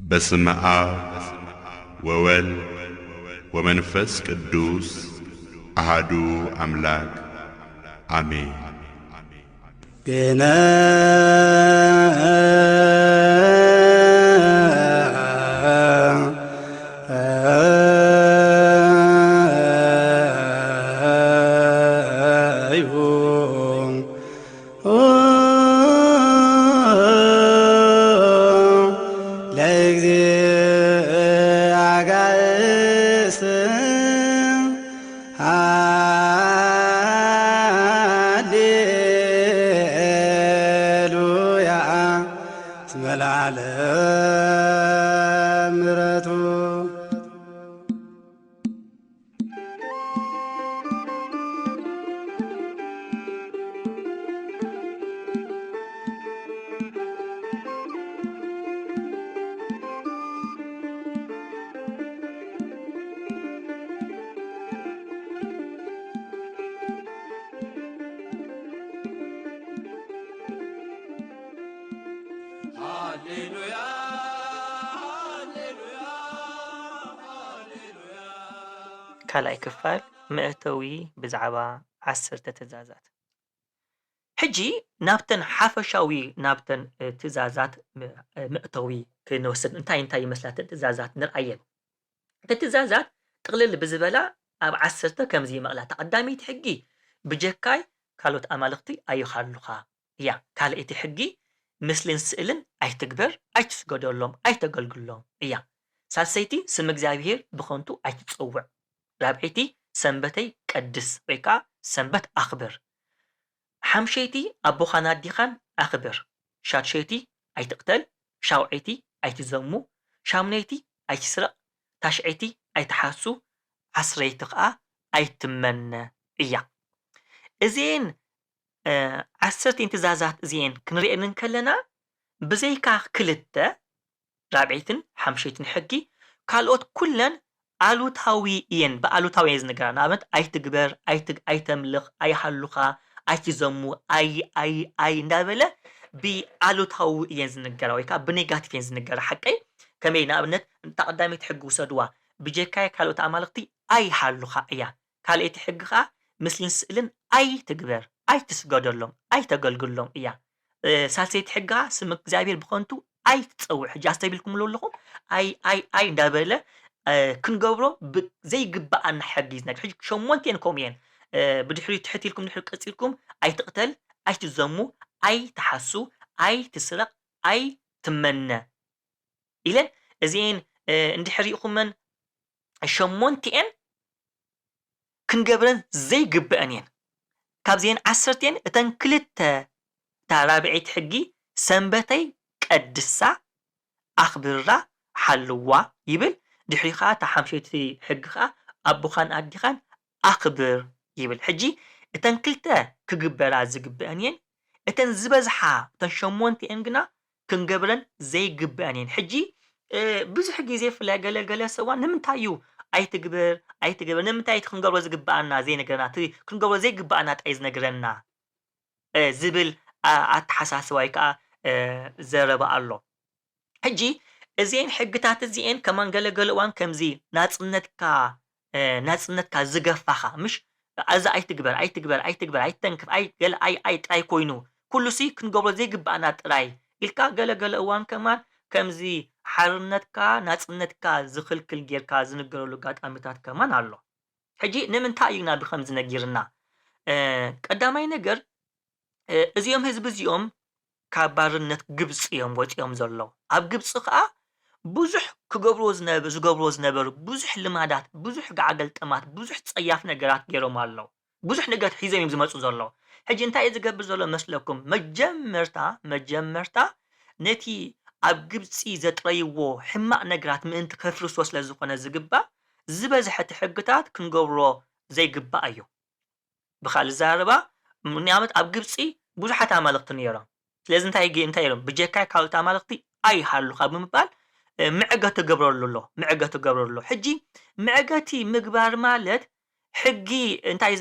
በስመ አብ ወወልድ ወመንፈስ ቅዱስ አሐዱ አምላክ አሜን። ገና ምሕረቱ ካልኣይ ክፋል ምእተዊ ብዛዕባ 10 ትእዛዛት ሕጂ ናብተን ሓፈሻዊ ናብተን ትእዛዛት ምእተዊ ክንወስድ እንታይ ይመስላተን ትእዛዛት ንርአየን። እቲ ትእዛዛት ጥቕልል ብዝበላ ኣብ 10 ከምዚ ይመቕላ። ተቐዳሚት ሕጊ ብጀካይ ካልኦት ኣማልኽቲ ኣይኻሉኻ እያ። ካልአይቲ ሕጊ ምስልን ስእልን ኣይትግበር፣ ኣይትስገደሎም፣ ኣይተገልግሎም እያ። ሳልሰይቲ ስም እግዚኣብሔር ብኸንቱ ኣይትፀውዕ። ራብዒቲ ሰንበተይ ቀድስ ወይ ከዓ ሰንበት ኣኽብር። ሓምሸይቲ ኣቦኻን ኣዲኻን ኣኽብር። ሻድሸይቲ ኣይትቕተል። ሻውዓይቲ ኣይትዘሙ። ሻምነይቲ ኣይትስረቕ። ታሽዐይቲ ኣይትሓሱ። ዓስረይቲ ከዓ ኣይትመነ እያ። እዚአን 10 ትእዛዛት እዚአን ክንሪአን ከለና ብዘይካ ክልተ ራብዒትን ሓምሸይትን ሕጊ ካልኦት ኩለን ኣሉታዊ እየን። ብኣሉታዊ እየን ዝነገራ። ንኣብነት ኣይትግበር፣ ኣይተምልኽ፣ ኣይሃሉኻ፣ ኣይትዘሙ፣ ኣይ እንዳበለ ብኣሉታዊ እየን ዝነገራ ወይ ከዓ ብኔጋቲቭ እየን ዝነገራ። ሓቀይ ከመይ ንኣብነት ተቐዳሚት ሕጊ ውሰድዋ ብጀካይ ካልኦት ኣማልኽቲ ኣይሃሉኻ እያ። ካልአይቲ ሕጊ ከዓ ምስልን ስእልን ኣይትግበር፣ ኣይትስገደሎም፣ ኣይተገልግሎም እያ። ሳልሰይቲ ሕጊ ከዓ ስም እግዚኣብሔር ብኸንቱ ኣይትፀውዕ። ሕጂ ኣስተቢልኩምሉ ኣለኹም ኣይ እንዳበለ ክንገብሮ ዘይግባአና ሕጊ ዝነገር። ሕጂ ሸሞንተን ከምኡ እየን። ብድሕሪ ትሕቲልኩም ድሕሪ ቀፂልኩም ኣይትቕተል፣ ኣይትዘሙ፣ ኣይትሓሱ፣ ኣይትስረቕ፣ ኣይትመነ ኢለን እዚአን እንድሕሪኢኹመን ሸሞንተን ክንገብረን ዘይግብአን እየን። ካብዚአን 10 እተን ክልተ እታ ራብዒት ሕጊ ሰንበተይ ቀድሳ ኣኽብራ ሓልዋ ይብል። ድሕሪ ከዓ እታ ሓምሸይቲ ሕጊ ከዓ ኣቦኻን ኣዲኻን ኣኽብር ይብል። ሕጂ እተን ክልተ ክግበራ ዝግብአን እየን። እተን ዝበዝሓ እተን ሸሞንተን ግና ክንገብረን ዘይግብአን እየን። ሕጂ ብዙሕ ግዜ ፍላይ ገለገለ ሰዋን ንምንታይ እዩ ኣይትግበር ንምንታይ ክንገብሮ ዝግባአና ዘይነገርና ክንገብሮ ዘይግባአና ጣይ ዝነግረና ዝብል ኣተሓሳስባ ወይ ከዓ ዘረባ ኣሎ። ሕጂ እዚአን ሕግታት እዚአን ከማን ገለገለ እዋን ከምዚ ናጽነትካ ዝገፋኻ ምሽ እዛ ኣይትግበር ኣይተንክፍ ኣይ ጥራይ ኮይኑ ኩሉሲ ክንገብሮ ዘይግባአና ጥራይ ኢልካ ገለገለ እዋን ከማን ከምዚ ሓርነትካ ናጽነትካ ዝኽልክል ጌርካ ዝንገረሉ ኣጋጣሚታት ከማን ኣሎ። ሕጂ ንምንታይ እዩና ብከምዚ ነጊርና? ቀዳማይ ነገር እዚኦም ህዝቢ እዚኦም ካብ ባርነት ግብፂ እዮም ወፂኦም ዘለው። ኣብ ግብፂ ከዓ ብዙሕ ዝገብርዎ ዝነበሩ ብዙሕ ልማዳት፣ ብዙሕ ጋዓገልጠማት፣ ብዙሕ ፀያፍ ነገራት ገይሮም ኣለው። ብዙሕ ነገር ሒዞም እዮም ዝመፁ ዘለው። ሕጂ እንታይ ዝገብር ዘሎ መስለኩም? መጀመርታ ነቲ ኣብ ግብፂ ዘጥረይዎ ሕማቅ ነገራት ምእንቲ ከፍርሶ ስለ ዝኾነ ዝግባእ ዝበዝሐቲ ሕግታት ክንገብሮ ዘይግባእ እዩ። ብኻልእ ዛረባ ንኣብነት ኣብ ግብፂ ብዙሓት ኣማልኽቲ ነይሮም። ስለዚ እንታይ ኢሎም ብጀካይ ካልኦት ኣማልኽቲ ኣይሃሉኻ ብምባል ምዕገቲ ገብረሉ ኣሎ። ሕጂ ምዕገቲ ምግባር ማለት ሕጊ እንታይ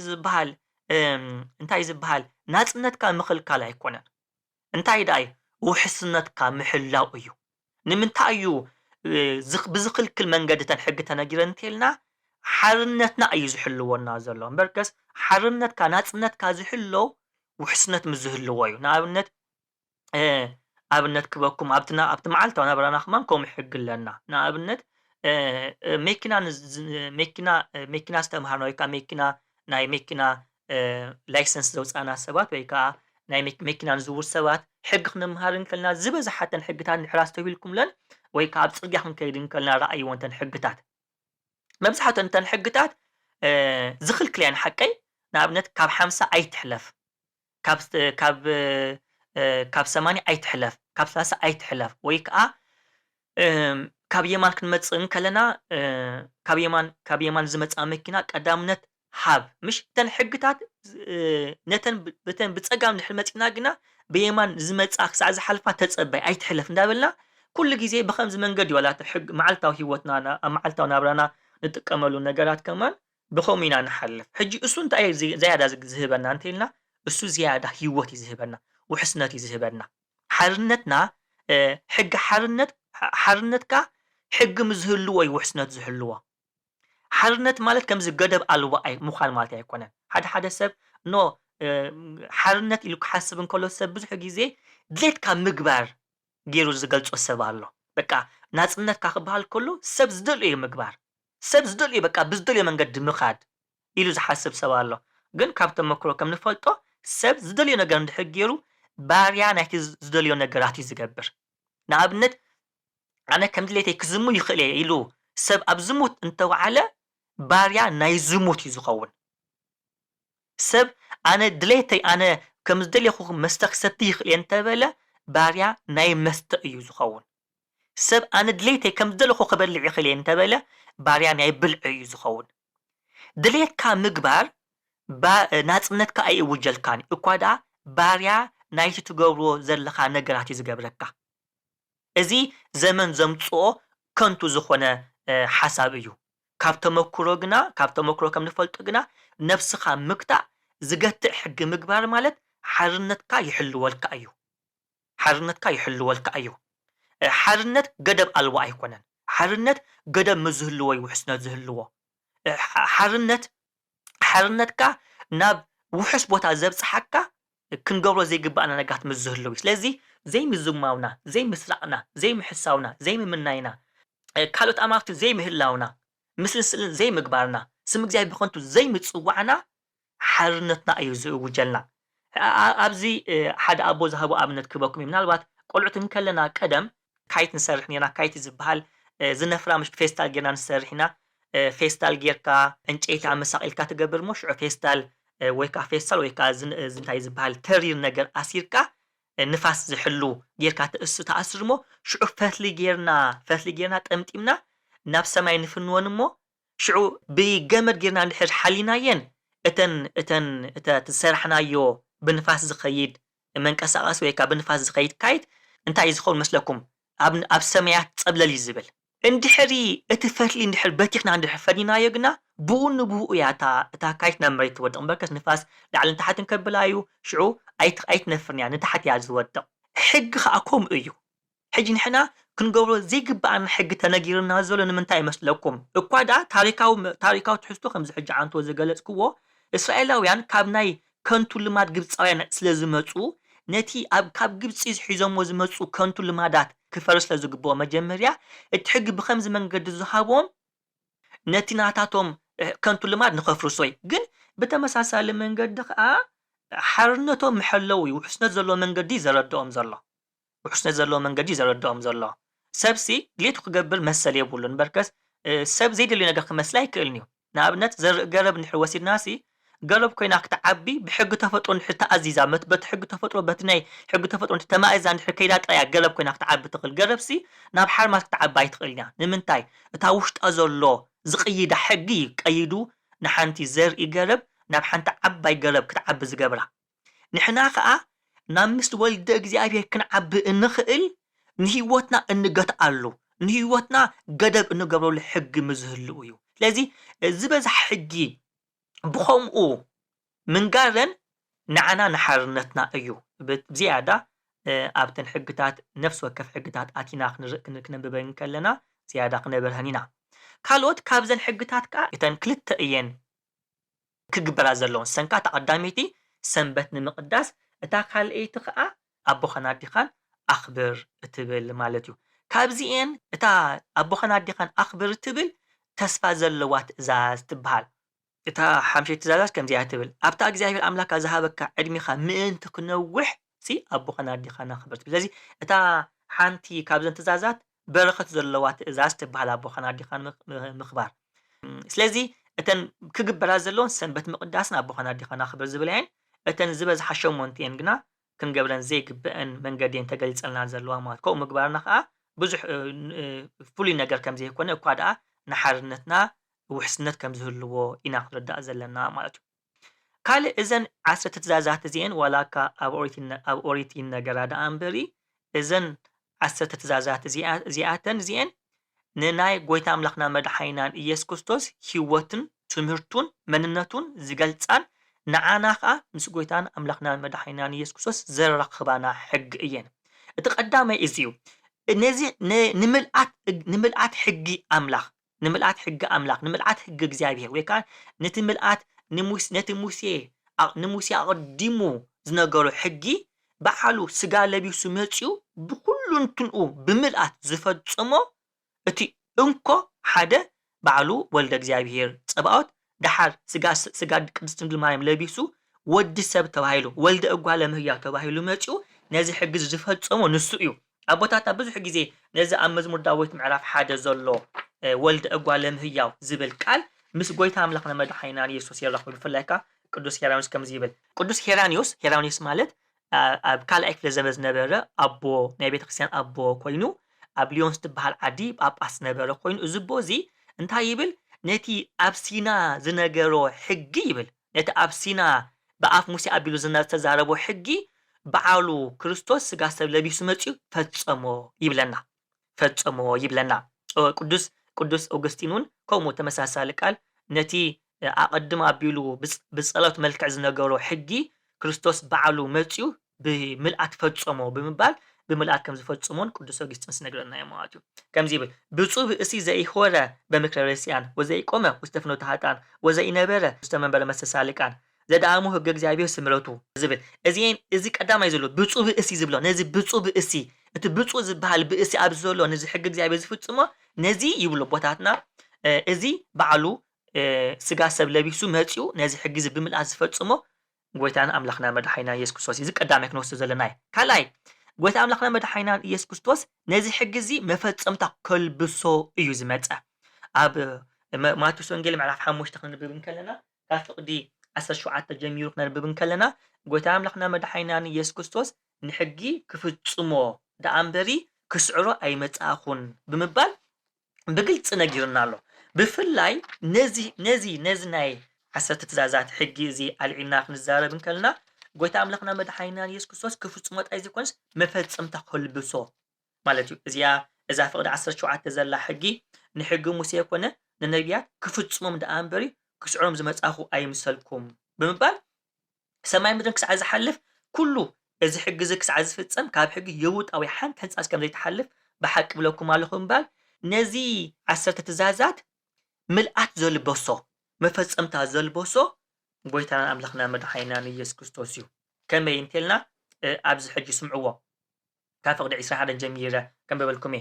ዝበሃል ናጽነትካ ምኽልካል ኣይኮነን። እንታይ ዳይ ውሕስነትካ ምሕላው እዩ። ንምንታይ እዩ بزخلكل منقدتن حق تنجرن تيلنا حرنتنا أي زحلونا زلو بركس حرنت كناصنت كازحلو وحسنت مزهلو أيو نابنت أبنت كبكم أبت معلتو نبرنا خمانكم يحق لنا نابنت ميكنا استمهرنا ويكا ميكنا لايسنس زوز أنا سبات ويكا ناي ميكنا نزور سبات حق خنمهارن كلنا زبز حتى حقتان نحراس تبيلكم لن ويكا بصرقيا خنكيدن كلنا رأي وانتن حقتات مبزحة انتن حقتات زخل كليان حقي نابنت كاب 5 أي تحلف كاب 8 أي تحلف كاب 3 أي تحلف ويكا كاب يمان كنمصن كلنا كاب يمان زمصا مكينا قدامنت حاب مش تن حقتات نتن بتصقام نحلمصنا غنا بيمان زمصا خصا زحلفا تصبي اي تحلف ندابلنا كل غزي بخمس منقد ولا تحق معلتاو هيوتنا معلتاو نابرانا نتقملو نغرات كمان بخومينا نحلف حجي اسو انت اي زياده زهبنا انتلنا اسو زياده هيوت يزهبنا وحسنات يزهبنا حرنتنا حق حرنتك حق مزهلو اي وحسنات زهلوا حرنت مالت كم زقدب الو اي مخال مالتي يكونن حدا سب نو حرنت إلو كحسبن كله سب بزح غزي دليتك مغبار غيرو زغلصو سب الله بقى ناصنت كخبال كله سب زدل اي مغبار سب زدل اي بقى بزدل منقد مخاد إلو زحسب سب الله ግን ካብቶም መክሮ ከም ንፈልጦ ሰብ ዝደልዮ ነገር እንድሕጊሩ ባርያ ናይቲ ዝደልዮ ነገራት ይዝገብር ንኣብነት ኣነ ከም ድሌተይ ክዝሙ ይኽእል ኢሉ ሰብ ኣብ ዝሙት እንተወዓለ ባርያ ናይ ዝሙት እዩ ዝኸውን ሰብ ኣነ ድሌተይ ኣነ ከም ዝደልየኹ መስተ ክሰቲ ይኽእል እንተበለ ባርያ ናይ መስተ እዩ ዝኸውን ሰብ ኣነ ድሌተይ ከም ዝደልየኹ ክበልዕ ይኽእል እንተበለ ባርያ ናይ ብልዒ እዩ ዝኸውን ድሌትካ ምግባር ናጽነትካ ኣይውጀልካኒ እኳ ዳ ባርያ ናይቲ ትገብርዎ ዘለኻ ነገራት እዩ ዝገብረካ እዚ ዘመን ዘምጽኦ ከንቱ ዝኾነ ሓሳብ እዩ ካብ ተመክሮ ከም ንፈልጦ ግና ነፍስኻ ምግታእ ዝገትዕ ሕጊ ምግባር ማለት ሓርነትካ ይሕልወልካ እዩ ሓርነት ገደብ ኣልቦ ኣይኮነን ሓርነት ገደብ ምዝህልዎ ወይ ውሕስነት ዝህልዎ ሓርነትካ ናብ ውሕስ ቦታ ዘብጽሐካ ክንገብሮ ዘይግባእና ነገራት ምዝህልው ስለዚ ዘይምዝማውና ዘይምስራቅና ዘይምሕሳውና ዘይምምናይና ካልኦት ኣማልክቲ ዘይምህላውና ምስልን ስእልን ዘይምግባርና ስም እግዚአብሔር ብኸንቱ ዘይምጽዋዕና ሓርነትና እዩ ዝውጀልና ኣብዚ ሓደ ኣቦ ዝሃቦ ኣብነት ክበኩም ምናልባት ቆልዑት እንከለና ቀደም ካይት ንሰርሕ ነና ካይት ዝበሃል ዝነፍራ ምሽ ፌስታል ጌርና ንሰርሕ ኢና ፌስታል ጌርካ እንጨይቲ ኣመሳቂልካ ትገብር ሞሽዑ ፌስታል ወይካ ፌስታል ወይካ ዝንታይ ዝበሃል ተሪር ነገር ኣሲርካ ንፋስ ዝሕሉ ጌርካ ተኣስርሞ ሽዑ ፈትሊ ጌርና ጠምጢምና ናብ ሰማይ ንፍንወን እሞ ሽዑ ብገመድ ጌርና እንድሕር ሓሊናየን እተን ተሰርሕናዮ ብንፋስ ዝኸይድ መንቀሳቐስ ወይካ ብንፋስ ዝኸይድ ካይት እንታይ ዝኸውን መስለኩም ኣብ ሰማያት ፀብለል ዝብል እንድሕሪ እቲ ፈትሊ እንድሕር በቲኽና እንድሕር ፈዲናዮ ግና ብኡ ንብኡ እያ እታ ካይት ናብ መሬት ትወድቕ እምበርከስ ንፋስ ላዕልን ታሕትን ከብላዩ ሽዑ ኣይትነፍርን እያ ንታሕት እያ ዝወድቕ ሕጊ ከዓ ከምኡ እዩ ሕጂ ንሕና ክንገብሮ ዘይግባእና ሕጊ ተነጊርና ዘሎ ንምንታይ ይመስለኩም እኳ ዳ ታሪካዊ ትሕዝቶ ከምዚ ሕጂ ዓንቶ ዝገለጽክዎ እስራኤላውያን ካብ ናይ ከንቱ ልማድ ግብፃውያን ስለ ዝመፁ ነቲ ካብ ግብፂ ዝሒዞሞ ዝመፁ ከንቱ ልማዳት ክፈርስ ስለዝግብኦ መጀመርያ እቲ ሕጊ ብከምዚ መንገዲ ዝሃቦም ነቲ ናታቶም ከንቱ ልማድ ንኸፍርሶይ ግን ብተመሳሳሊ መንገዲ ከዓ ሓርነቶም ምሐለው ውሕስነት ዘለዎ መንገዲ ዘረድኦም ዘሎ ሰብሲ ድሌቱ ክገብር መሰል የብሉን በርከስ ሰብ ዘይደልዩ ነገር ክመስላ ይክእልኒ ንኣብነት ዘርኢ ገረብ ንድሕር ወሲድናሲ ገረብ ኮይና ክትዓቢ ብሕጊ ተፈጥሮ ንድሕር ተኣዚዛ በቲ ሕጊ ተፈጥሮ በቲ ናይ ሕጊ ተፈጥሮ ተማእዛ እንድሕር ከይዳ ጥራያ ገረብ ኮይና ክትዓቢ ትኽእል ገረብሲ ናብ ሓርማት ክትዓቢ ኣይትኽእልኛ ንምንታይ እታ ውሽጣ ዘሎ ዝቕይዳ ሕጊ ቀይዱ ንሓንቲ ዘርኢ ገረብ ናብ ሓንቲ ዓባይ ገረብ ክትዓቢ ዝገብራ ንሕና ከዓ ናብ ምስሊ ወልደ እግዚኣብሔር ክንዓቢ እንኽእል ንህይወትና እንገትኣሉ ንህይወትና ገደብ እንገብረሉ ሕጊ ምዝህልው እዩ ስለዚ ዝበዝሕ ሕጊ ብኸምኡ ምንጋረን ንዓና ንሓርነትና እዩ ብዝያዳ ኣብተን ሕግታት ነፍሲ ወከፍ ሕግታት ኣቲና ክነንብበን ከለና زيادة كنبرهن ኢና ካልኦት ካብዘን ሕግታት ከዓ እተን ክልተ እየን ክግበራ ዘለዎን ሰንካ ተቀዳሚቲ ሰንበት ንምቅዳስ እታ ካልአይቲ ከዓ ኣቦኻን ኣዲኻን ኣኽብር እትብል ማለት እዩ ካብዚአን እታ ኣቦኻን ኣዲኻን ኣኽብር እትብል ተስፋ ዘለዋ ትእዛዝ ትበሃል እታ ሓምሸይቲ ትእዛዛት ከምዚኣ ትብል ኣብታ እግዚኣብሔር ኣምላካ ዝሃበካ ዕድሜኻ ምእንቲ ክነውሕ ኣቦኻን ኣዲኻን ኣኽብር ትብል ስለዚ እታ ሓንቲ ካብዘን ትእዛዛት በረኸት ዘለዋ ትእዛዝ ትበሃል ኣቦኻን ኣዲኻን ምኽባር ስለዚ እተን ክግበራ ዘለዎን ሰንበት ምቅዳስን ኣቦኻን ኣዲኻን ኣኽብር ዝብል እየን እተን ዝበዝሓ ሸሞንቲአን ግና ክንገብረን ዘይግብአን መንገዲን ተገሊፀልና ዘለዋ ማለት ከምኡ ምግባርና ከዓ ብዙሕ ፍሉይ ነገር ከም ዘይኮነ እኳ ደኣ ንሓርነትና ውሕስነት ከም ዝህልዎ ኢና ክንርዳእ ዘለና ማለት እዩ ካልእ እዘን 10 ትእዛዛት እዚአን ዋላካ ኣብ ኦሪት ይነገራ ደኣ እምበሪ እዘን 10 ትእዛዛት እዚአን ንናይ ጎይታ ኣምላኽና መድሓኒናን ኢየሱስ ክርስቶስ ህይወትን ትምህርቱን መንነቱን ዝገልፃን ንዓና ከዓ ምስ ጎይታን ኣምላኽናን መድሓኒናን ኢየሱስ ክርስቶስ ዘራኽባና ሕጊ እየን እቲ ቀዳማይ እዚ እዩ ነዚ ንምልኣት ሕጊ ኣምላኽ ንምልኣት ሕጊ እግዚኣብሔር ወይ ከዓ ነቲ ምልኣት ነቲ ሙሴ ኣቐዲሙ ዝነገሮ ሕጊ በዓሉ ስጋ ለቢሱ መፅኡ ብኩሉ እንትንኡ ብምልኣት ዝፈፀሞ እቲ እንኮ ሓደ በዓሉ ወልደ እግዚኣብሔር ፀባኦት ድሓር ስጋ ቅድስት ድንግል ማርያም ለቢሱ ወዲ ሰብ ተባሂሉ ወልደ እጓለ እመሕያው ተባሂሉ መፅኡ ነዚ ሕጊ ዝፈፀሞ ንሱ እዩ ኣቦታትና ብዙሕ ግዜ ነዚ ኣብ መዝሙር ዳዊት ምዕራፍ 1 ዘሎ ወልደ እጓለ እመሕያው ዝብል ቃል ምስ ጎይታ ኣምላኽና መድሓኒናን ኢየሱስ የራኽቡ ብፍላይ ከዓ ቅዱስ ሄራኒዮስ ከምዚ ይብል ቅዱስ ሄራኒዮስ ማለት ኣብ ካልኣይ ክፍለ ዘመን ዝነበረ ኣቦ ናይ ቤተክርስትያን ኣቦ ኮይኑ ኣብ ሊዮን ዝተበሃል ዓዲ ጳጳስ ነበረ ኮይኑ እዚ ቦ እዚ እንታይ ይብል ነቲ ኣብ ሲና ዝነገሮ ሕጊ ይብል ነቲ ኣብ ሲና ብኣፍ ሙሴ ኣቢሉ ዝተዛረቦ ሕጊ በዓሉ ክርስቶስ ስጋ ሰብ ለቢሱ መፅኡ ፈፀሞ ይብለና ቅዱስ ኦገስቲን እውን ከምኡ ተመሳሳሊ ቃል ነቲ ኣቐድሞ ኣቢሉ ብጸሎት መልክዕ ዝነገሮ ሕጊ ክርስቶስ በዓሉ መፅኡ ብምልኣት ፈፀሞ ብምባል ብምልኣት ከም ዝፈፅሞን ቅዱስ ኦገስቲን ዝነግረና እዩ ማለት እዩ ከምዚ ይብል ብፁዕ ብእሲ ዘይሆረ በምክረ ረሲያን ወዘይቆመ ውስተ ፍኖተ ኃጥኣን ወዘይነበረ ውስተ መንበረ መስተሳልቃን ዘዳእሙ ሕገ እግዚአብሔር ስምረቱ ዝብል እዚ ቀዳማይ ዘሎ ብፁዕ ብእሲ ዝብሎ ነዚ ብፁዕ ብእሲ እቲ ብፁዕ ዝበሃል ብእሲ ኣብ ዘሎ ነዚ ሕገ እግዚአብሔር ዝፍፅሞ ነዚ ይብሎ ቦታትና እዚ በዓሉ ስጋ ሰብ ለቢሱ መፅኡ ነዚ ሕጊ ብምልኣት ዝፈፅሞ ጎይታን ኣምላኽና መድሓኒና ኢየሱስ ክርስቶስ እዚ ቀዳማይ ክንወስዶ ዘለና እዩ ካልኣይ ጎይታ ኣምላኽና መድሓኒና ኢየሱስ ክርስቶስ ነዚ ሕጊ እዚ መፈፀምታ ከልብሶ እዩ ዝመፀ ኣብ ማቴዎስ ወንጌል ምዕራፍ 5 ክንብብ ከለና ካብ ፍቅዲ 17 ጀሚሩ ክንብብ ከለና ጎይታ ኣምላኽና መድሓኒና ኢየሱስ ክርስቶስ ንሕጊ ክፍፅሞ ደኣምበሪ ክስዕሮ ኣይመፃኹን ብምባል ብግልፂ ነጊርና ኣሎ ብፍላይ ነዚ ናይ 10 ትእዛዛት ሕጊ እዚ ኣልዒልና ክንዛረብ ከለና ጎይታ ኣምላኽና መድሓኒና ኢየሱስ ክርስቶስ ክፍፅሞ ጣይ ዝኾንስ መፈፀምታ ከልብሶ ማለት እዩ እዛ ፍቅዲ 17 ዘላ ሕጊ ንሕጊ ሙሴ ኮነ ንነቢያት ክፍፅሞም ደኣምበሪ ክስዕሮም ዝመፃኹ ኣይምሰልኩም ብምባል ሰማይ ምድርን ክሳዕ ዝሓልፍ ኩሉ እዚ ሕጊ እዚ ክሳዕ ዝፍፀም ካብ ሕጊ የውጣዊ ሓንቲ ህንፃስ ከም ዘይተሓልፍ ብሓቂ ብለኩም ኣለኹም እምበር ነዚ 10 ትእዛዛት ምልኣት ዘልበሶ መፈፀምታ ዘልበሶ ጎይታና ኣምላኽና መድሓኒና ኢየሱስ ክርስቶስ እዩ ከመይ እንተልና ኣብዚ ሕጂ ስምዕዎ ካብ ፍቅዲ 21 ጀሚረ ከም በበልኩም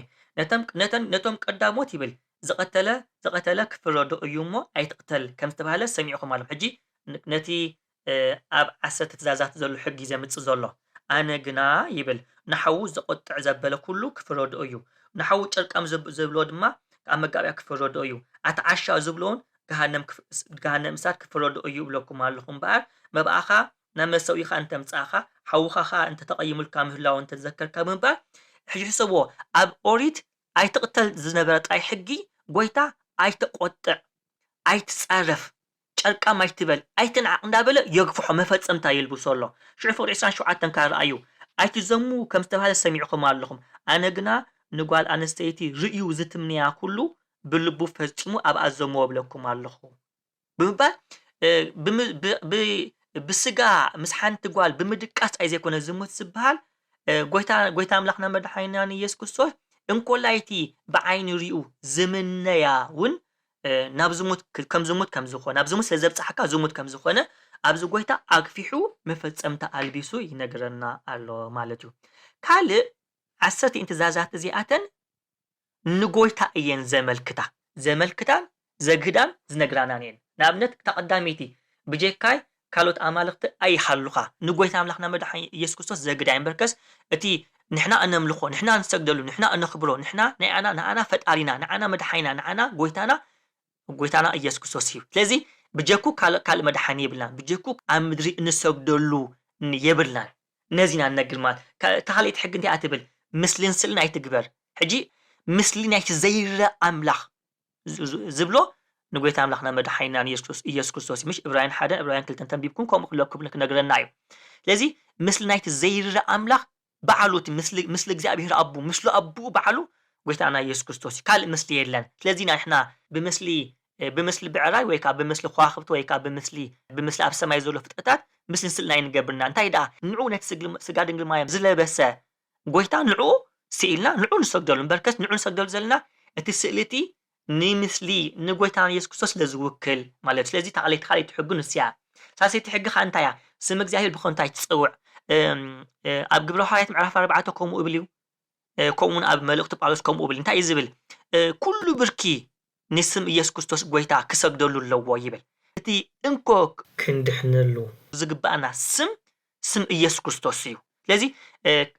ነቶም ቀዳሞት ይብል ዝቀተለ ክፍረዶ እዩ እሞ ኣይትቅተል ከም ዝተባሃለ ሰሚዕኹም ኣለኹም ሕጂ ነቲ ኣብ 10 ትእዛዛት ዘሎ ሕጊ ዘምፅእ ዘሎ ኣነ ግና ይብል ንሓዉ ዘቆጥዕ ዘበለ ኩሉ ክፍረዶ እዩ ንሓዉ ጨርቃም ዘብሎ ድማ ኣብ መጋብያ ክፍረዶ እዩ ኣተዓሻ ዝብሎን ገሃነም እሳት ክፍረዶ እዩ ብለኩም ኣለኹም እምበር መብኣኻ ናብ መሰዊኻ እንተምፃእኻ ሓዉኻኻ እንተተቐይሙልካ ምህላው እንተዘከርካ ብምባል ሕጂ ሕሰብዎ ኣብ ኦሪት ኣይትቅተል ዝነበረ ጣይ ሕጊ ጎይታ ኣይትቆጥዕ ኣይትፃረፍ ጨርቃም ኣይትበል ኣይትንዓቅ እንዳበለ የግፍሖ መፈፀምታ ይልብሶ ኣሎ ሽዑ ፍቅዲ 27 ካርኣዩ ኣይትዘሙ ከም ዝተባሃለ ሰሚዕኹም ኣለኹም ኣነ ግና ንጓል ኣንስተይቲ ርእዩ ዝትምንያ ኩሉ ብልቡ ፈፂሙ ኣብ ኣዘሞ ብለኩም ኣለኹ ብምባል ብስጋ ምስ ሓንቲ ጓል ብምድቃስ ኣይዘይኮነ ዝሙት ዝበሃል ጎይታ ኣምላኽና መድሓኒና ኢየሱስ ክርስቶስ እንኮላይቲ ብዓይኒ ሪኡ ዝምነያውን ናብ ዝሙት ከም ዝኾነ ናብ ዝሙት ስለዘብፅሓካ ዝሙት ከም ዝኾነ ኣብዚ ጎይታ ኣግፊሑ መፈጸምታ ኣልቢሱ ይነግረና ኣሎ ማለት እዩ። ካልእ 10 ትእዛዛት እዚኣተን ንጎይታ እየን ዘመልክታን ዘግህዳን ዝነግራናን እየን። ንኣብነት ተቐዳሚቲ ብጀካይ ካልኦት ኣማልኽቲ ኣይሃሉኻ ንጎይታ ኣምላኽና መድሓኒ ኢየሱስ ክርስቶስ ዘግዳ እምበርከስ እቲ ንሕና እነምልኾ ንሕና እንሰግደሉ ንሕና እንኽብሮ ንሕና ንዓና ፈጣሪና ንዓና መድሓኒና ንዓና ጎይታና ኢየሱስ ክርስቶስ እዩ። ስለዚ ብጀኩ ካልእ መድሓኒ የብልናን ብጀኩ ኣብ ምድሪ እንሰግደሉ የብልናን ነዚና ነግር ማለት ተኻሊት ሕጊ እንታይ ኣትብል ምስልን ስእልን ኣይትግበር ሕጂ ምስሊ ናይቲ ዘይረአ ኣምላኽ ዝብሎ ንጎይታ ኣምላኽና መድሓኒና ኢየሱስ ክርስቶስ ምሽ ዕብራውያን 1 ዕብራውያን 2 ተንቢብኩም ከምኡ ክለኩም ክነግረና እዩ። ስለዚ ምስሊ ናይቲ ዘይረአ ኣምላኽ በዓሉ እቲ ምስሊ እግዚኣብሔር ኣቡ ምስሉ ኣቡ በዓሉ ጎይታና ኢየሱስ ክርስቶስ ካልእ ምስሊ የለን። ስለዚ ንሕና ብምስሊ ብዕራይ ወይ ከዓ ብምስሊ ኳኽብቲ ወይ ከዓ ብምስሊ ኣብ ሰማይ ዘሎ ፍጥረታት ምስሊ ስእልና ይንገብርና እንታይ ደኣ ንዑ ነቲ ስጋ ድንግል ማርያም ዝለበሰ ጎይታ ንዑ ስኢልና ንዑ ንሰግደሉ እምበርከስ ንዑ ንሰግደሉ ዘለና እቲ ስእሊ እቲ ንምስሊ ንጎይታና ኢየሱስ ክርስቶስ ለዝውክል ማለት ስለዚ ተኻሊት ሕጊ ንስያ ሳሰይቲ ሕጊ ካ እንታይ እያ ስም እግዚኣብሔር ብኮንታይ ትፅውዕ ኣብ ግብረ ሐዋርያት ምዕራፍ 4 ከምኡ ይብል እዩ ከምኡውን ኣብ መልእክቲ ጳውሎስ ከምኡ ይብል እንታይ እዩ ዝብል ኩሉ ብርኪ ንስም ኢየሱስ ክርስቶስ ጎይታ ክሰግደሉ ኣለዎ ይብል እቲ እንኮ ክንድሕነሉ ዝግባአና ስም ኢየሱስ ክርስቶስ እዩ። ስለዚ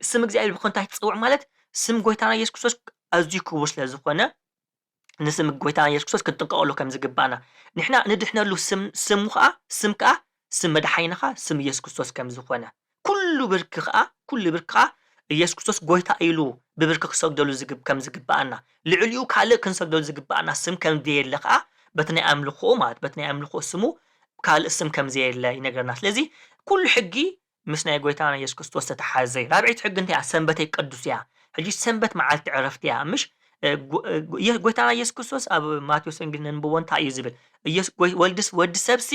ስም እግዚኣብሔር ብኮንታይ ትፅውዕ ማለት ስም ጎይታና ኢየሱስ ክርስቶስ ኣዝዩ ክቡር ስለ ዝኾነ ንስም ጎይታና ኢየሱስ ክርስቶስ ክንጥንቀቀሉ ከም ዝግባአና ንሕና ንድሕነሉ ስም ከዓ ስም መድሓኒና ስም ኢየሱስ ክርስቶስ ከም ዝኾነ ኩሉ ብርኪ ከዓ ኢየሱስ ክርስቶስ ጎይታ ኢሉ ብብርኪ ክሰግደሉ ከም ዝግባአና ልዕሊኡ ካልእ ክንሰግደሉ ዝግባአና ስም ከም ዘየለ ከዓ በቲ ናይ ኣምልኾ ማለት በቲ ናይ ኣምልኾ ስሙ ካልእ ስም ከም ዘየለ ይነግረና። ስለዚ ኩሉ ሕጊ ምስ ናይ ጎይታና ኢየሱስ ክርስቶስ ተተሓዘ እዩ። ራብዒት ሕጊ እንታይ እያ ሰንበተይ ቅዱስ እያ ሕጂ ሰንበት መዓልቲ ዕረፍቲ እያ ምሽ ጎይታና ኢየሱስ ክርስቶስ ኣብ ማቴዎስ ወንጌል ነንብቦ እንታይ እዩ ዝብል ወዲ ሰብሲ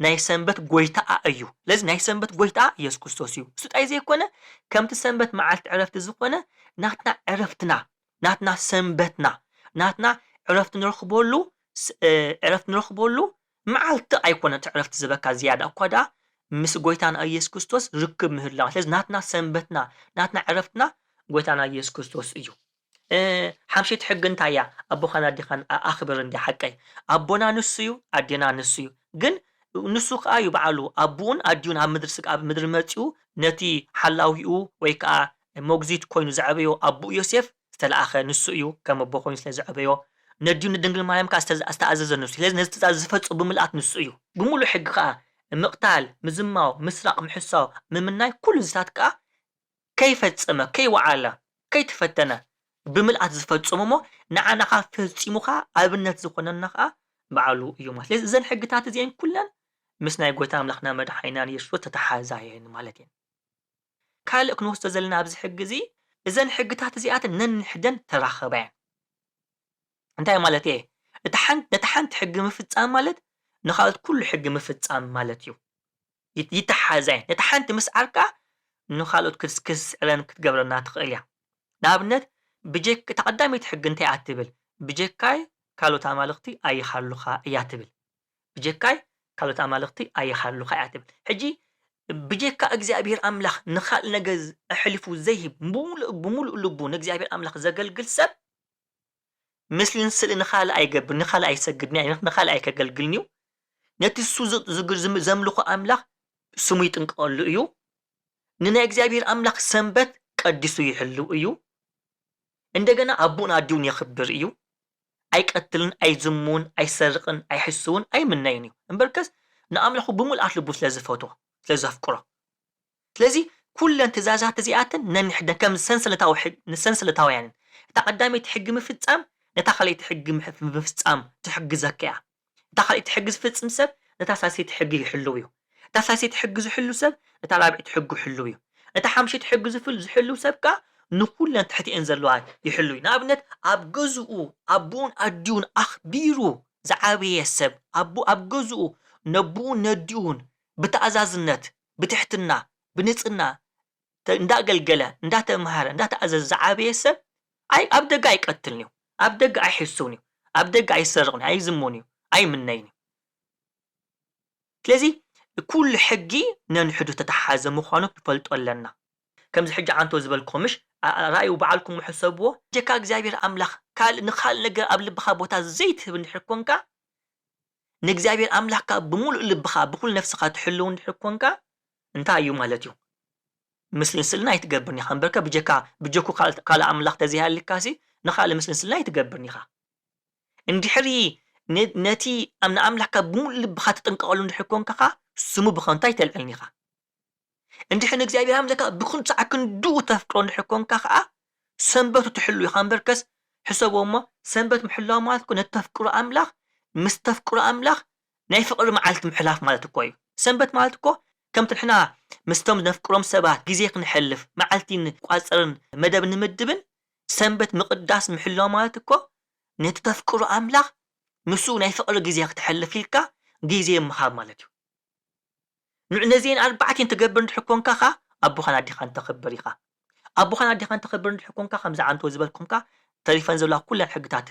ናይ ሰንበት ጎይታ እዩ። ስለዚ ናይ ሰንበት ጎይታ ኢየሱስ ክርስቶስ እዩ። እሱ ጣይ ዘይኮነ ከምቲ ሰንበት መዓልቲ ዕረፍቲ ዝኾነ ናትና ዕረፍትና ናትና ሰንበትና ናትና ዕረፍቲ ንረኽበሉ መዓልቲ ኣይኮነ ዕረፍቲ ዝበካ ዝያዳ እኳ ዳ ምስ ጎይታና ኢየሱስ ክርስቶስ ርክብ ምህላው ስለዚ ናትና ሰንበትና ናትና ዕረፍትና ጎይታና ኢየሱስ ክርስቶስ እዩ። ሓምሸይቲ ሕጊ እንታይ እያ ኣቦኻን ኣዴኻን ኣኽብር እንዲ ሓቀይ ኣቦና ንሱ እዩ ኣዴና ንሱ እዩ ግን ንሱ ከዓ እዩ በዓሉ ኣቡን ኣዲዩን ኣብ ምድሪ መፂኡ ነቲ ሓላዊኡ ወይ ከዓ ሞግዚት ኮይኑ ዘዕበዮ ኣቡ ዮሴፍ ዝተለኣኸ ንሱ እዩ ከም ኣቦ ኮይኑ ስለ ዘዕበዮ ነዲዩ ንድንግል ማርያም ከዓ ዝተኣዘዘ ንሱ ስለዚ ነዚ ትእዛዝ ዝፈፅሙ ብምልኣት ንሱ እዩ። ብምሉእ ሕጊ ከዓ ምቕታል ምዝማው ምስራቅ ምሕሳው ምምናይ ኩሉ ዝታት ከዓ ከይፈፀመ ከይወዓለ ከይተፈተነ ብምልኣት ዝፈፅሙ ሞ ንዓናኻ ፈፂሙኻ ኣብነት ዝኾነና ከዓ በዓሉ እዩ ማለት ስለዚ እዘን ሕግታት እዚአን ኩለን ምስ ናይ ጎይታ ኣምላኽና መድሓኒና ኢየሱስ ተተሓዛ እየን ማለት እየን። ካልእ ክንወስዶ ዘለና ኣብዚ ሕጊ እዚ እዘን ሕግታት እዚኣተን ነንሕደን ተራኸባ እየን። እንታይ ማለት እየ ነቲ ሓንቲ ሕጊ ምፍፃም ማለት ንኻልኦት ኩሉ ሕጊ ምፍፃም ማለት እዩ ይተሓዛ እየን። ነቲ ሓንቲ ምስዓርካ ንኻልኦት ክስዕረን ክትገብረና ትኽእል እያ። ንኣብነት ተቐዳሚት ሕጊ እንታይ እያ ትብል ብጀካይ ካልኦት ኣማልኽቲ ኣይሃሉኻ እያ ትብል ብጀካይ ካልኦት ኣማልኽቲ ኣይሃሉኻ እያ ትብል ሕጂ ብጀካ እግዚኣብሔር ኣምላኽ ንኻልእ ነገር ኣሕሊፉ ዘይህብ ብምሉእ ልቡ ንእግዚኣብሔር ኣምላኽ ዘገልግል ሰብ ምስልን ስእሊ ንኻልእ ኣይገብር ንኻልእ ኣይሰግድን ንኻልእ ኣይከገልግልን እዩ ነቲ እሱ ዘምልኾ ኣምላኽ ስሙ ይጥንቀቐሉ እዩ ንናይ እግዚኣብሔር ኣምላኽ ሰንበት ቀዲሱ ይሕልው እዩ እንደገና ኣቡን ኣዲውን የኽብር እዩ ኣይቀትልን ኣይዝሙን ኣይሰርቕን ኣይሕስውን ኣይምነይን እዩ እምበርከስ ንኣምላኹ ብምልኣት ልቡ ስለዝፈትዎ ስለዘፍቅሮ ስለዚ ኩለን ትእዛዛት እዚኣተን ነንሕደን ከም ሰንሰለታውያንን እታ ቀዳመይቲ ሕጊ ምፍፃም ነታ ካልኣይቲ ሕጊ ምፍፃም ትሕግዘካ እያ። እታ ካልኣይቲ ሕጊ ዝፍፅም ሰብ ነታ ሳልሰይቲ ሕጊ ይሕልው እዩ። እታ ሳልሰይቲ ሕጊ ዝሕሉ ሰብ ነታ ራብዒቲ ሕጊ ይሕልው እዩ። እታ ሓምሸይቲ ሕጊ ዝሕልው ሰብ ከዓ ንኩለን ትሕቲአን ዘለዋ ይሕልው እዩ። ንኣብነት ኣብ ገዝኡ ኣቡን ኣዲውን ኣኽቢሩ ዝዓበየ ሰብ ኣብ ገዝኡ ነቡኡን ነዲኡን ብተኣዛዝነት ብትሕትና ብንፅና እንዳገልገለ እንዳተምሃረ እንዳተኣዘዘ ዝዓበየ ሰብ أي أبدأ يقتلني أبدأ يحسوني أبدأ يسرقني أي زموني أي منيني ስለዚህ ኩሉ ሕጊ ነንሕዱ ተተሓዘ ምዃኑ ትፈልጡ ኣለና ከምዚ ሕጂ ዓንቶ ዝበልኩምሽ ራእዩ በዓልኩም ሕሰብዎ ጀካ እግዚአብሔር ኣምላኽ ንኻል ነገር ኣብ ልብኻ ቦታ ዘይትህብ እንድሕር ኮንካ ንእግዚአብሔር ኣምላኽካ ብምሉእ ልብኻ ብኩል ነፍስኻ ትሕልው እንድሕር ኮንካ እንታይ እዩ ማለት እዩ ምስልን ስልና ይትገብርኒ ኢኻ እምበርከ ብጀኩ ካልእ ኣምላኽ ተዘይሃልካሲ ንኻልእ ምስልን ስልና ይትገብርኒ ኢኻ እንድሕሪ ነቲ ኣምና ኣምላኽካ ብምሉእ ልብኻ ትጥንቀቐሉ እንድሕር ኮንካ ስሙ ብኸንታ ይተልዕልኒ ኢኻ እንድሕር ንእግዚአብሔር ኣምላኽካ ብኩል ሰዓት ክንድኡ ተፍቅሮ እንድሕር ኮንካ ከዓ ሰንበቱ ትሕሉ ኢኻ እምበርከስ ሕሰቦ እሞ ሰንበት ምሕላው ማለት እኮ ነቲ ተፍቅሮ ኣምላኽ ምስ ተፍቅሮ ኣምላኽ ናይ ፍቕሪ መዓልቲ ምሕላፍ ማለት እኮ እዩ ሰንበት ማለት እኮ ከምቲ ንሕና ምስቶም ነፍቅሮም ሰባት ግዜ ክንሕልፍ መዓልቲ ንቋፀርን መደብ ንምድብን ሰንበት ምቕዳስ ምሕላው ማለት እኮ ነቲ ተፍቅሮ ኣምላኽ ምስኡ ናይ ፍቕሪ ግዜ ክትሕልፍ ኢልካ ግዜ ምሃብ ማለት እዩ ነዚአን ኣርባዕተን ትገብር እንድሕር ኮንካ ኸ ኣቦኻን ኣዴኻን ተኽብር ኢኻ ኣቦኻን ኣዴኻን ተኽብር እንድሕር ኮንካ ከምዚ ዓንቶ ዝበልኩምካ ተሪፈን ዘለዋ ኩለን ሕግታት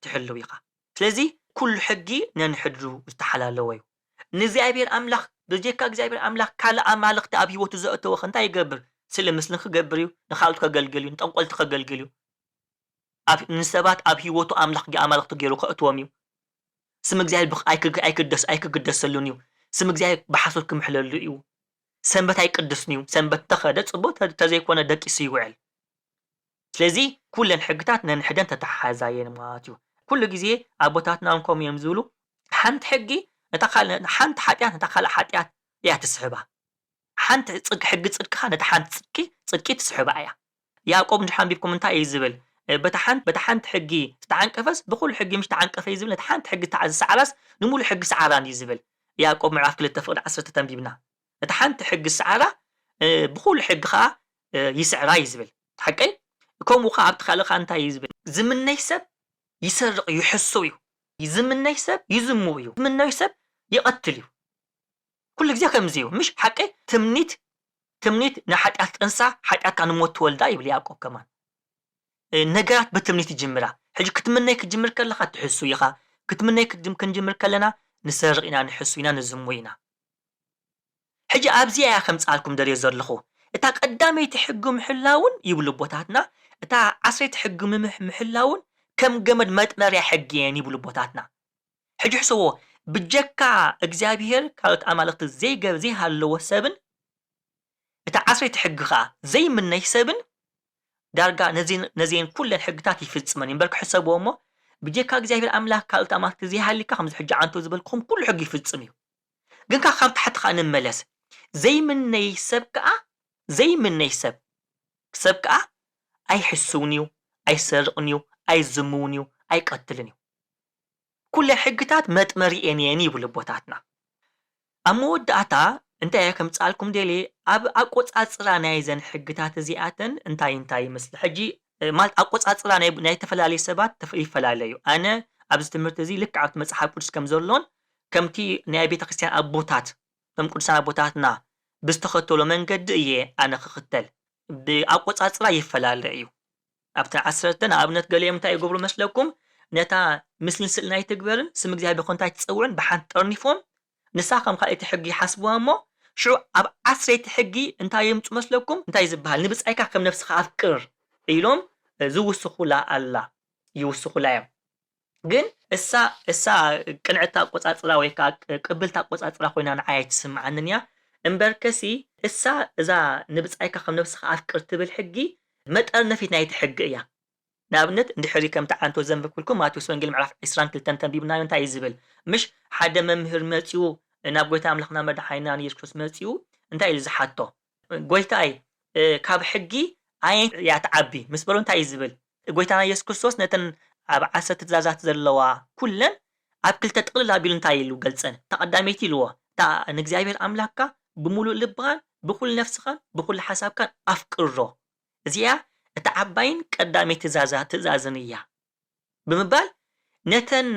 ትሕልው ኢኻ ስለዚ ኩሉ ሕጊ ነንሕዱ ዝተሓላለወ እዩ ንእግዚአብሔር ኣምላኽ ብጀካ እግዚአብሔር ኣምላኽ ካልእ ኣማልኽቲ ኣብ ሂወቱ ዘእተወ እንታይ ይገብር ስለ ምስልን ክገብር እዩ ንኻልኦት ከገልግል እዩ ንጠንቆልቲ ከገልግል እዩ ንሰባት ኣብ ሂወቱ ኣምላኽ ኣማልኽቲ ገይሩ ከእትዎም እዩ ስም እግዚአብሔር ኣይክግደሰሉን እዩ ስም እግዚአብሔር ብሓሶት ክምሕለሉ እዩ ሰንበት ኣይቅድስን እዩ ሰንበት ተኸደ ጽቡቕ ተዘይኮነ ደቂሱ ይውዕል ስለዚ ኩለን ሕግታት ነንሕደን ተተሓሓዛየን ማለት እዩ ኩሉ ግዜ ኣቦታትና እንኮም እዮም ዝብሉ ሓንቲ ሕጊ ሓንቲ ሓጢኣት ነታ ካልእ ሓጢኣት እያ ትስሕባ ሓንቲ ሕጊ ጽድቅኻ ነታ ሓንቲ ጽድቂ ትስሕባ እያ ያዕቆብ እንድሓንቢብኩም እንታይ እዩ ዝብል በታ ሓንቲ ሕጊ ዝተዓንቀፈስ ብኩሉ ሕጊ ምሽ ተዓንቀፈ እዩ ዝብል ነታ ሓንቲ ሕጊ ዝሰዓራስ ንሙሉ ሕጊ ሰዓራን እዩ ዝብል ያዕቆብ ምዕራፍ 2 ፍቅዲ 10 ተንቢብና ነታ ሓንቲ ሕጊ ሰዓራ ብኩሉ ሕጊ ከዓ ይስዕራ እዩ ዝብል ሓቀይ ከምኡ ከዓ ኣብቲ ካልእ ከዓ እንታይ እዩ ዝብል ዝምነይ ሰብ ይሰርቕ ይሕስብ እዩ ዝምነይ ሰብ ይዝሙ እዩ ዝምነይ ሰብ ይቐትል እዩ ኩሉ ግዜ ከምዚ እዩ ምሽ ሓቀይ ትምኒት ንሓጢኣት ጥንሳ ሓጢኣትካ ንሞት ትወልዳ ይብል ያዕቆብ ከማን ነገራት በትምኒት ይጅምራ ሕጂ ክትምነይ ክጅምር ከለኻ ትሕሱ ኢኻ ክትምነይ ክንጅምር ከለና ንሰርቕ ኢና ንሕሱ ኢና ንዝሙ ኢና ሕጂ ኣብዚያ እያ ከምፃልኩም ደልዮ ዘለኹ እታ ቀዳመይቲ ሕጊ ምሕላውን ይብሉ ቦታትና እታ ዓስረይቲ ሕጊ ምሕላውን ከም ገመድ መጥመርያ ሕጊ እየን ይብሉ ቦታትና ሕጂ ሕስቦ ብጀካ እግዚአብሔር ካልኦት ኣማልኽቲ ዘይሃለዎ ሰብን እታ ዓስረይቲ ሕጊ ከዓ ዘይምነይ ሰብን ዳርጋ ነዚአን ኩለን ሕግታት ይፍጽመን እምበር ክሕሰብዎ እሞ ብጀካ እግዚአብሔር ኣምላኽ ካልኦት ኣማልኽቲ ዘይሃሊካ ከምዚ ሕጂ ዓንቶ ዝበልኩም ኩሉ ሕጊ ይፍጽም እዩ ግን ካብ ታሕቲ ከዓ ንመለስ ዘይምነይ ሰብ ከዓ ኣይሕስውን እዩ ኣይሰርቕን እዩ ኣይዝሙውን እዩ ኣይቀትልን እዩ ኩለን ሕግታት መጥመሪአን እየን ይብሉ ቦታትና ኣብ መወዳእታ እንታይ እያ ከምፃልኩም ደልየ ኣብ ኣቆፃፅራ ናይዘን ሕግታት እዚኣተን እንታይ ይመስሊ ሕጂ ማለት ኣቆፃፅራ ናይ ተፈላለዩ ሰባት ይፈላለዩ ኣነ ኣብዚ ትምህርቲ እዚ ልክ ኣብቲ መፅሓፍ ቅዱስ ከም ዘሎን ከምቲ ናይ ቤተክርስትያን ኣቦታት ከም ቅዱሳን ኣቦታትና ብዝተኸተሎ መንገዲ እየ ኣነ ክኽተል ብኣቆፃፅራ ይፈላለ እዩ ኣብቲ 10 ንኣብነት ገሊኦም እንታይ ይገብሩ መስለኩም ነታ ምስልን ስእልና ይትግበርን ስም እግዚኣብሔር ኮንታይ ትፀውዕን ብሓንቲ ጠርኒፎም ንሳ ከም ካልእቲ ሕጊ ይሓስብዋ እሞ ሽዑ ኣብ 10 ሕጊ እንታይ የምፁ መስለኩም እንታይ ዝበሃል ንብፃይካ ከም ነፍስኻ ኣፍቅር ኢሎም ዝውስኹላ ኣላ ይውስኹላ እዮም ግን እሳ ቅንዕታ ኣቆፃፅራ ወይ ከዓ ቅብልታ ኣቆፃፅራ ኮይና ንዓይ ትስምዓንን እያ እምበርከሲ እዛ ንብፃይካ ከም ነፍስኻ ኣፍቅር ትብል ሕጊ መጠርነፊት ናይቲ ሕጊ እያ ንኣብነት እንድሕሪ ከምቲ ዓንቶ ዘንብብኩልኩም ማቴዎስ ወንጌል ምዕራፍ 22 ተንቢብናዮ እንታይ ዝብል ምሽ ሓደ መምህር መፂኡ ናብ ጎይታ ኣምላኽና መድሓኒና ኢየሱስ ክርስቶስ መፂኡ እንታይ ኢሉ ዝሓቶ ጎይታይ ካብ ሕጊ ኣየን እያ ትዓቢ ምስ በሎ እንታይ ዝብል ጎይታና ኢየሱስ ክርስቶስ ነተን ኣብ 10 ትእዛዛት ዘለዋ ኩለን ኣብ ክልተ ጥቕልል ኣቢሉ እንታይ ኢሉ ገልፀን ተቐዳመይቲ ኢልዎ እታ ንእግዚአብሔር ኣምላኽካ ብምሉእ ልብኻን ብኩል ነፍስኻን ብኩል ሓሳብካን ኣፍቅሮ እዚኣ እታ ዓባይን ቀዳመይቲ ትእዛዝን እያ ብምባል ነተን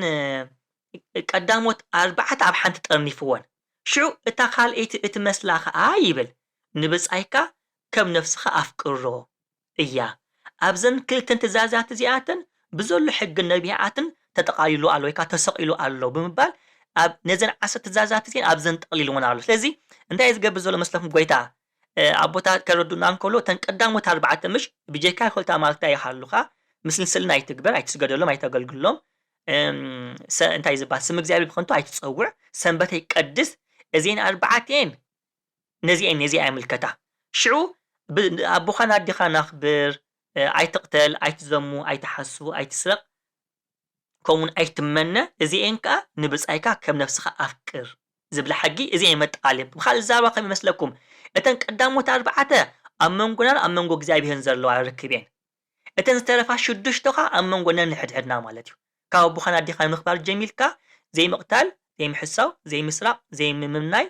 ቀዳሞት 4 ኣብ ሓንቲ ጠርኒፍዎን ሽዑ እታ ካልአይቲ እትመስላ ከዓ ይብል ንብፃይካ ከም ነፍስኻ ኣፍቅሮ እያ ኣብዘን ክልተን ትእዛዛት እዚኣተን ብዘሎ ሕጊ ነቢያትን ተጠቃሊሉ ኣሎ ወይ ተሰቂሉ ኣሎ ብምባል ኣብ ነዘን 10 ትእዛዛት እዚአን ኣብዘን ጠቅሊልዎን ኣሎ ስለዚ እንታይ ዝገብር ዘሎ መስለኩም ጎይታ ኣቦታት ከረዱና እንከሎ ተን ቀዳሞት 4 ምሽ ብጀካ ክልታ ማልታ ይሓሉኻ ምስልን ስልና ኣይትግበር ኣይትስገደሎም ኣይተገልግሎም እንታይ ዝባል ስም እግዚአብሔር ብከንቱ ኣይትፀውዕ ሰንበተይ ቀድስ እዚአን 4 ነዚአን ምልከታ ሽዑ ኣቦኻን ኣዲኻ ናኽብር ኣይትቅተል ኣይትዘሙ ኣይትሓሱ ኣይትስረቅ ከምኡን ኣይትመነ እዚአን ከዓ ንብፃይካ ከም ነፍስኻ ኣፍቅር ዝብላ ሕጊ እዚአን መጠቃልያ ብኻልእ ዛረባ ከም ይመስለኩም እተን ቀዳሞት 4 ኣብ መንጎናን ኣብ መንጎ እግዚአብሔርን ዘለዋ ርክብ እየን እተን ዝተረፋ 6 ከዓ ኣብ መንጎናን ንሕድሕድና ማለት እዩ ካብ ኣቦኻን ኣዲኻ ምኽባር ጀሚልካ ዘይምቕታል ዘይምሕሳው ዘይምስራቅ ዘይምምናይ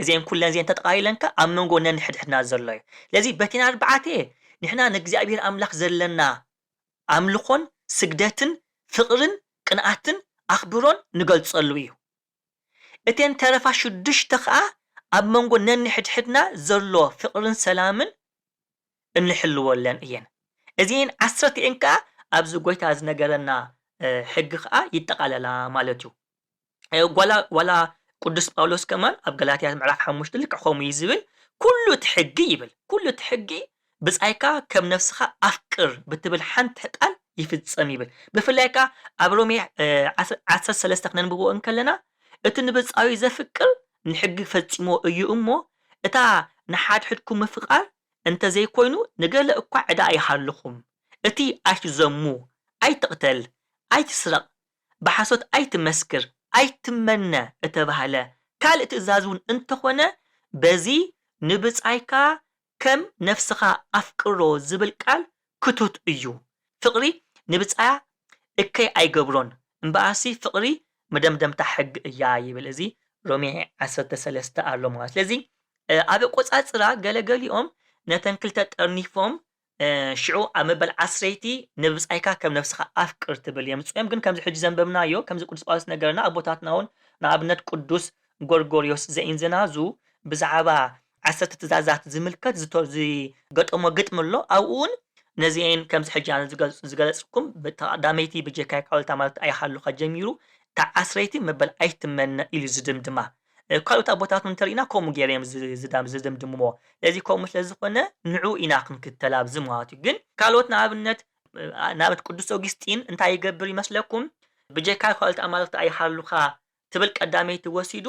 እዚአን ኩለን እዚአን ተጠቃሊለንካ ኣብ መንጎናን ንሕድሕድና ዘሎ እዩ ለዚ በቲና 4 ንሕና ንእግዚአብሔር ኣምላኽ ዘለና ኣምልኾን ስግደትን ፍቅርን ቅንኣትን ኣኽብሮን ንገልጸሉ እዩ እተን ተረፋ 6 ከዓ ኣብ መንጎ ነንሕድሕድና ዘሎ ፍቅርን ሰላምን እንሕልወለን እየን እዚአን 10 እየን ከዓ ኣብዚ ጎይታ ዝነገረና ሕጊ ከዓ ይጠቃለላ ማለት እዩ ዋላ ቅዱስ ጳውሎስ ከማን ኣብ ገላትያ ምዕራፍ 5 ልክ ከምኡ ይዝብል ኩሉ ትሕጊ ይብል ኩሉ ትሕጊ ብፃይካ ከም ነፍስኻ ኣፍቅር ብትብል ሓንቲ ቃል ይፍጸም ይብል ብፍላይካ ኣብ ሮሜ 13 ክነንብቦ እንከለና እቲ ንብፃዊ ዘፍቅር ንሕጊ ፈፂሞ እዩ እሞ እታ ንሓድሕድኩም ምፍቃር እንተዘይኮይኑ ንገለ እኳ ዕዳ ኣይሃልኹም እቲ ኣይትዘሙ ኣይትቅተል ኣይትስረቅ ብሓሶት ኣይትመስክር ኣይትመነ እተባሃለ ካልእ ትእዛዝ እውን እንተኾነ በዚ ንብፃይካ ከም ነፍስኻ ኣፍቅሮ ዝብል ቃል ክቱት እዩ ፍቅሪ ንብፃያ እከይ ኣይገብሮን እምበኣሲ ፍቅሪ መደምደምታ ሕጊ እያ ይብል እዚ ሮሜ 13 ኣሎ ማለት ስለዚ ኣብ ቆፃፅራ ገለገሊኦም ነተን ክልተ ጠርኒፎም ሽዑ ኣብ መበል 10 ንብፃይካ ከም ነፍስኻ ኣፍቅር ትብል የምፅኦም ግን ከምዚ ሕጂ ዘንበብናዮ ከምዚ ቅዱስ ጳውሎስ ነገርና ኣቦታትና እውን ንኣብነት ቅዱስ ጎርጎርዮስ ዘኢንዝናዙ ብዛዕባ 10 ትእዛዛት ዝምልከት ዝገጠሞ ግጥም ኣሎ ኣብኡን ነዚአን ከምዚ ሕጂ ኣነ ዝገለፅኩም ብተቀዳመይቲ ብጀካይ ካውልታ ማለት ኣይሓሉካ ጀሚሩ ታ 10 መበል ኣይትመነ ኢሉ ዝድምድማ ካልኦት ኣቦታት እንተሪእና ከምኡ ገይሮም ዝድምድምዎ እዚ ከምኡ ስለዝኾነ ንዑ ኢና ክንክተል ኣብዚ ማለት እዩ ግን ካልኦት ንኣብነት ቅዱስ ኦግስጢን እንታይ ይገብር ይመስለኩም ብጀካይ ካውልታ ማለት ኣይሓሉካ ትብል ቀዳመይቲ ወሲዱ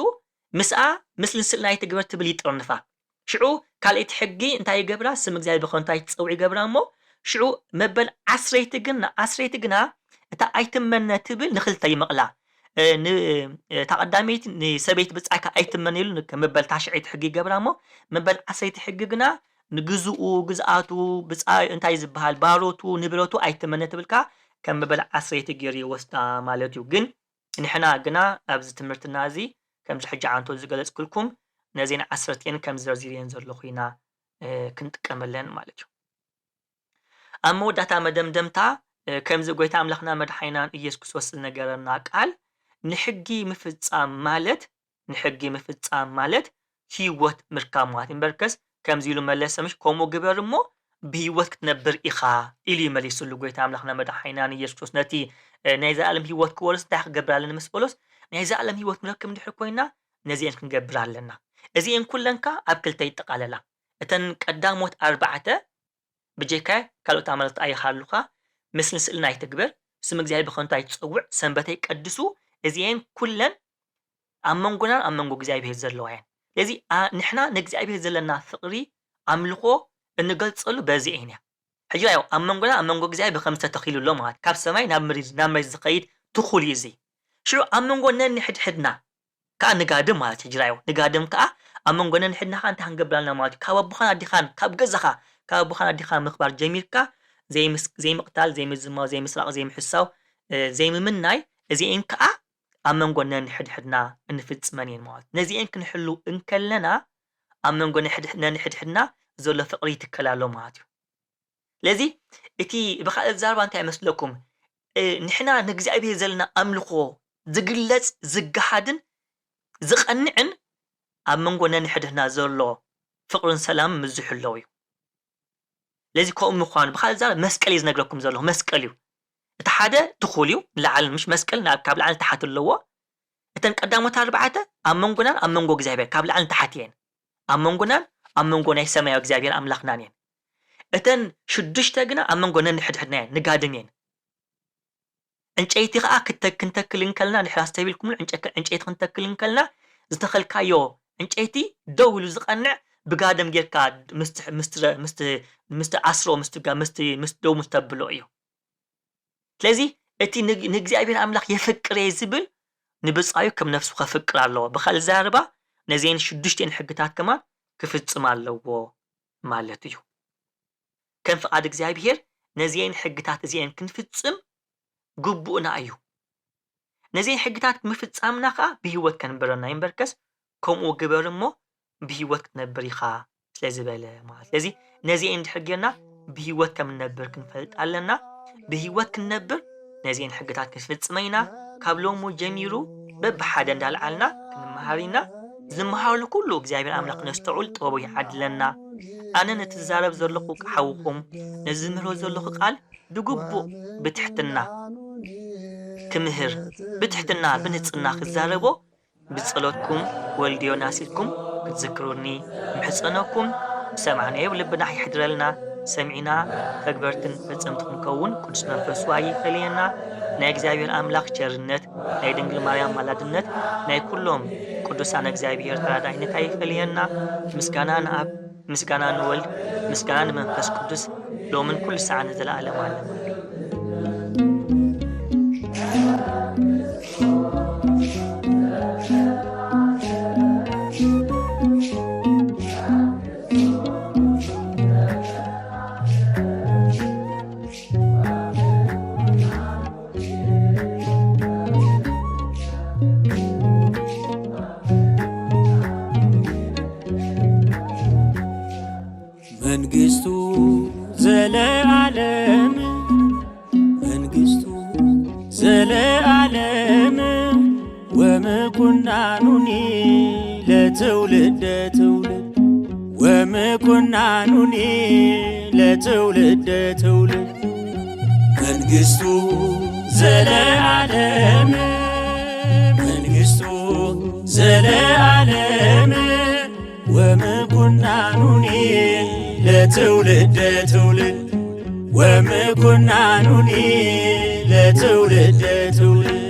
ምስኣ ምስልን ስልና ኣይትግበር ትብል ይጥርንፋ ሽዑ ካልእቲ ሕጊ እንታይ ይገብራ ስም እግዚአብሔር ብከንቱ ኣይትፀውዕ ይገብራ እሞ ሽዑ መበል 10 ግና እታ ኣይትመነ ትብል ንክልተ ይመቕላ ተቀዳመይቲ ንሰበይቲ ብፃይካ ኣይትመነ ኢሉ መበል 9 ሕጊ ይገብራ እሞ መበል 10 ሕጊ ግና ንግዝኡ ግዝኣቱ ብፃይ እንታይ ዝበሃል ባሮቱ ንብረቱ ኣይትመነ ትብልካ ከም መበል 10 ገይሩ ይወስዳ ማለት እዩ ግን ንሕና ግና ኣብዚ ትምህርትና እዚ ከምዚ ሕጂ ዓንቶ ዝገለጽኩልኩም ነዚን 10 ከም ዘርዚርየን ዘለኹ ኢና ክንጥቀመለን ማለት እዩ ኣብ መወዳእታ መደምደምታ ከምዚ ጎይታ ኣምላኽና መድሓኒናን ኢየሱስ ክርስቶስ ዝነገረና ቃል ንሕጊ ምፍጻም ማለት ህይወት ምርካብ ማለት እምበርከስ ከምዚ ኢሉ መለሰምሽ ከምኡ ግበር እሞ ብህይወት ክትነብር ኢኻ ኢሉ ይመሊስሉ ጎይታ ኣምላኽና መድሓኒናን ኢየሱስ ክርስቶስ ነቲ ናይ ዘላለም ህይወት ክወርስ እንታይ ክገብር ኣለና ምስ ጳውሎስ ናይ ዘላለም ህይወት ክንረክብ እንድሕር ኮይና ነዚአን ክንገብር ኣለና እዚአን ኩለንካ ኣብ ክልተ ይጠቃለላ እተን ቀዳሞት 4 ብጀካይ ካልኦት ኣማልክቲ ኣይሃሉካ ምስልን ስእልን ኣይትግበር ስም እግዚአብሔር ብከንቱ ኣይትፀውዕ ሰንበተይ ቀድሱ እዚአን ኩለን ኣብ መንጎናን ኣብ መንጎ እግዚአብሔር ዘለዋ እየን ስለዚ ንሕና ንእግዚአብሔር ዘለና ፍቅሪ ኣምልኾ እንገልፀሉ በዚ እያ ሕጂ ያው ኣብ መንጎና ኣብ መንጎ እግዚአብሔር ብከምዚ ተተኺሉሎ ማለት ካብ ሰማይ ናብ መሬት ዝኸይድ ትኹል እዩ እዚ ሽዑ ኣብ መንጎ ነንሕድሕድና ከዓ ንጋድም ማለት ሕጂ ያው ንጋድም ከዓ ኣብ መንጎ ነንሕድና ከዓ እንታይ ክንገብር ኣለና ማለት ካብ ኣቦኻን ኣዲኻን ካብ ገዛኻ ካብ ኣቦኻን ኣዲኻን ምኽባር ጀሚርካ ዘይምቕታል ዘይምዝማው ዘይምስራቅ ዘይምሕሳው ዘይምምናይ እዚአን ከዓ ኣብ መንጎ ነንሕድሕድና እንፍፅመን እየን ማለት ነዚአን ክንሕሉ እንከለና ኣብ መንጎ ነንሕድሕድና ዘሎ ፍቅሪ ይትከላሎ ማለት እዩ ለዚ እቲ ብካልእ ዛረባ እንታይ ይመስለኩም ንሕና ንእግዚአብሔር ዘለና ኣምልኾ ዝግለጽ ዝገሓድን ዝቐንዕን ኣብ መንጎ ነንሕድሕድና ዘሎ ፍቅርን ሰላም ምዝሕለው እዩ لازم كم مخان بخال زار مسكل يزنقلكم زلهم مسكليو تحدى تخوليو لعل مش مسكل ناب كابل عن تحت اللوا إتن قدامه أربعة أممغنان أممغو إغزابير كابل عن تحتين أممغنان أممغو ناي سمايو إغزابير أملاخنانين إتن شدشتا غنا أممغو نحد حدنين نقادنين انچيتي خا كنتكلن كلنا نحراس تبيلكم انچيت كنتكلن كلنا زتخلكايو انچيتي دولو زقنع بقادم جيركا مست عصرو مست دو مستبلو ايو لذي اتي نغزابير املاخ يفكر يزبل نبصايو كم نفسو خفكر الله بخال زاربا نزين شدشتين حقتات كمان كفصم الله مالتيو كان فقاد غزابير نزين حقتات زين كنفصم قبونا ايو نزين حقتات مفصامنا خا بهيوت كنبرنا ينبركس كومو غبرمو بهيوت كنبريخا سلازباله مالت لذي نزين حقنا بهيوت كمنبر كنفلط علنا بهيوت كنبر نزين حقتات كنفصمينا كابلومو جميرو ببحدا እንዳልዓልና كنمهارينا زمهارلو كله እግዚአብሔር አምላክ ነስተዑል ጥበቡ ይዓድለና አነ ነትዛረብ ዘለኹ ሓውኹም ነዝምሮ ዘለኹ ቃል ብግቡ ብትሕትና كمهر بتحتنا بنتصنا خزاربو بتصلوتكم والديو ناسيكم بتذكروني محصنكم سمعنا ولبنا يحضرلنا سمعنا تكبرتن فصمتكم كون قدس منفس واي خلينا ناي እግዚአብሔር አምላክ ቸርነት ናይ ድንግል ማርያም ማላድነት ናይ ኩሎም ቅዱሳን እግዚአብሔር ተራዳኢነት አይፈልየና ምስጋና ንአብ ምስጋና ንወልድ ምስጋና ንመንፈስ ቅዱስ ሎምን ኩል ሰዓነ ዘላለም ዓለም መንግስቱ ዘለዓለም መንግስቱ ዘለዓለም ወምኩናኑኒ ለትውልደ ትውልድ ወምኩናኑኒ ለትውልደ ትውልድ መንግስቱ ዘለዓለም መንግስቱ ዘለዓለም ወምኩናኑኒ ለትውልደ ትውልድ ወምኩናኑኒ ለትውልደ ትውልድ